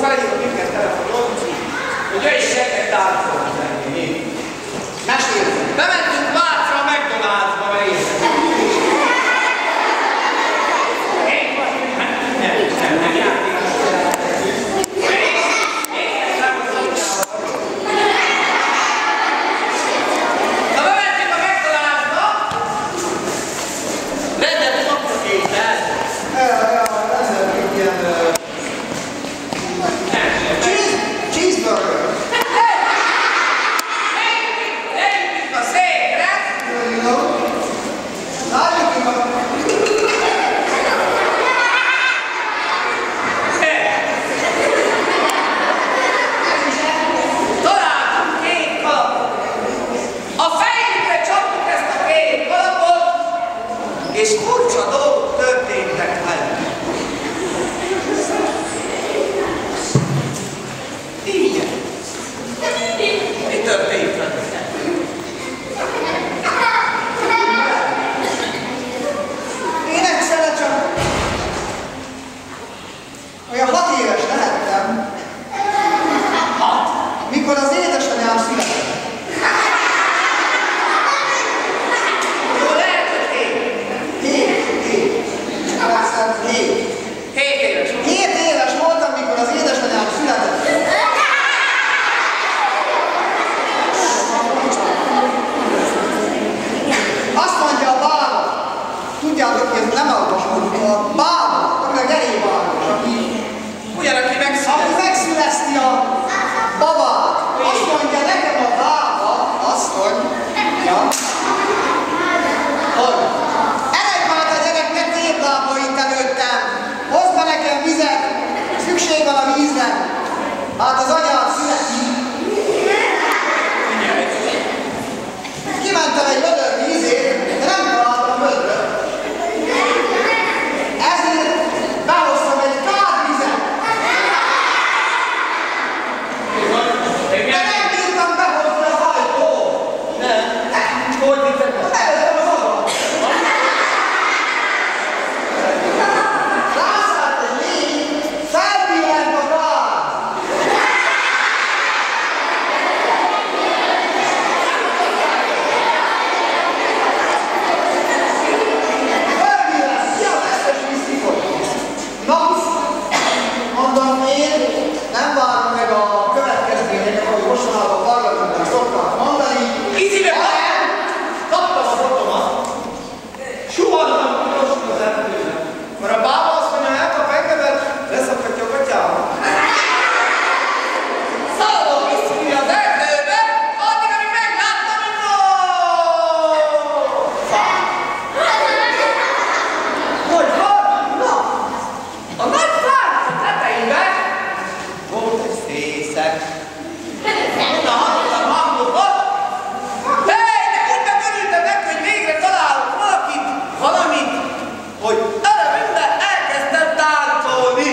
felhívok minket telefonon, hogy ő is segít tárcolni lenni. Meséltem. Bementünk Vácra a McDonald's-ba, mert érzem. Nem játék. Na, bementünk a McDonald's-ba. Rendeltünk akkor kézzel. Cheeseburger. Leültünk a székre. Találtunk két kalapot. A fejükre csaptuk ezt a két kalapot, és furcsa dolgok történtek velünk. Igen. Mi történt velünk? Én egyszerre csak olyan 6 éves lehettem, mikor az édesanyám született. Jó, lehet, hogy 7 éves. 7 éves voltam, mikor az édesanyám született. Azt mondja a bába, tudjátok, hogy ez nem olvasódik, a bába, aki a gerébáros, aki megszüleszti a babát. Azt mondja nekem a bába, azt mondja, hogy eredj már a gyereknek téplába itt előttem, hozd be nekem vizet, szükség van a vízre. Hát az anyád születi. Kimentem egy vödör vízért, de nem találtam vödröt. Ezért behoztam egy kádvizet. De nem bírtam behozni az ajtót. Hogy vittek el? Előttem az adat. Rászállt egy légy, felbillent a gáz. Felbillent, ki az összes vízszifot? Na, mondom én, nem várom meg a következményeket, ahogy mostanában parlamentben szokták mondani. Izibe kaptam a fotomat, suhantam gyorsan az erdőbe. Mert a bába azt mondja, elkap engemet, leszakadja a gatyába. Szaladok vissza az erdőbe, addig, amíg megláttam, hogy Hogy van? Na, a nagy fák a tetejében volt egy fészek. Oda hallottam hangokat. Hely, de úgy örültem neki, hogy végre találok valamit, hogy előbb elkezdtem táncolni.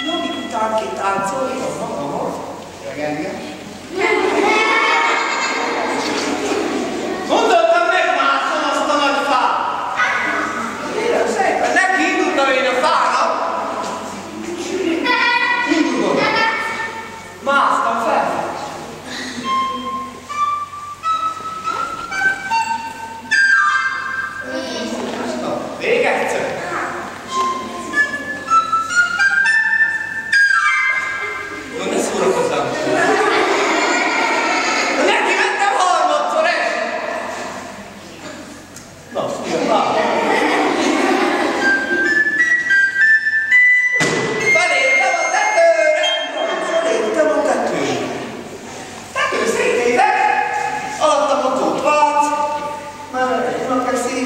Jobbik után ki táncolni az magamhoz. Gondoltam, megmászom azt a nagy fát. Kérem szépen, neki indultam én a fának. Indultam. Másztam fel. Még egyszer. No, ne szórakozzál. Neki mentem harmadszor esni. Na, ugyan már. Felértem a tetőre. Felértem a tetőre. Tető szététek. Alattam a tót vác. Már egy unokeszi.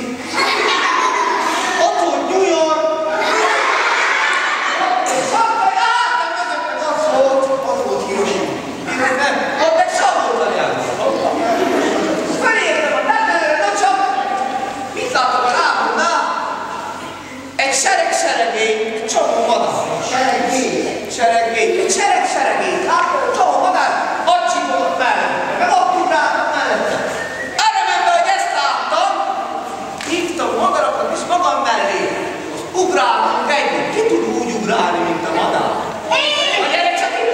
seregély, csomó madár. Seregély. Seregély, egy seregély. Látod, csomó madár, ott csipogott mellette, meg ott ugráltak mellette. Arra ment be, hogy ezt láttam, hívtam madarakat is magam mellé. Azt ugráltunk együtt. Ki tud úgy ugrálni, mint a madár? A gyerek csak így,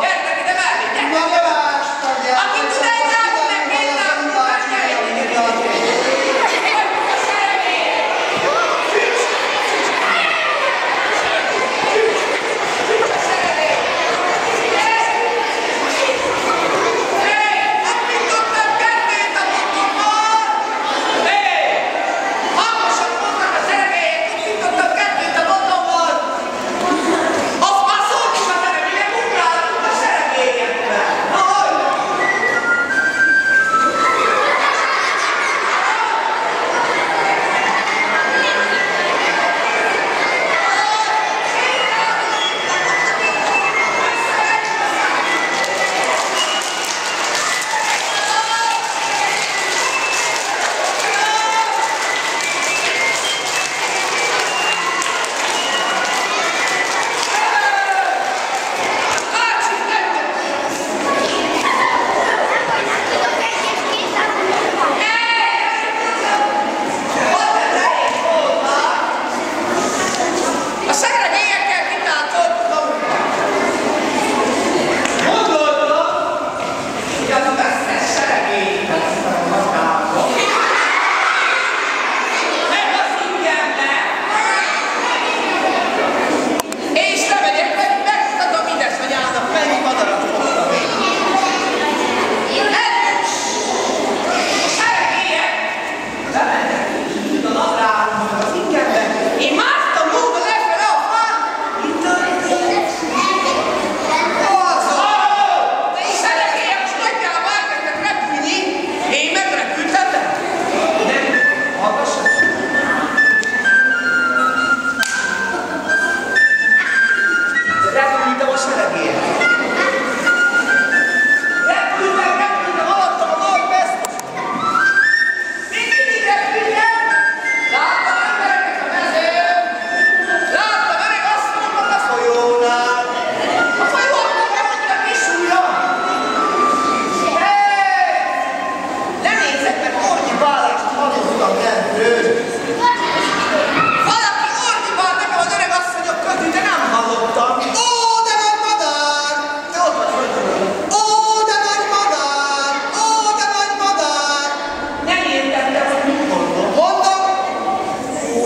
gyertek ide mellé, gyertek ide mellé. Aki tud egy lábon, meg két lábon, meg gyerek.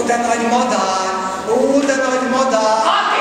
de nagy madár, ó, de nagy madár.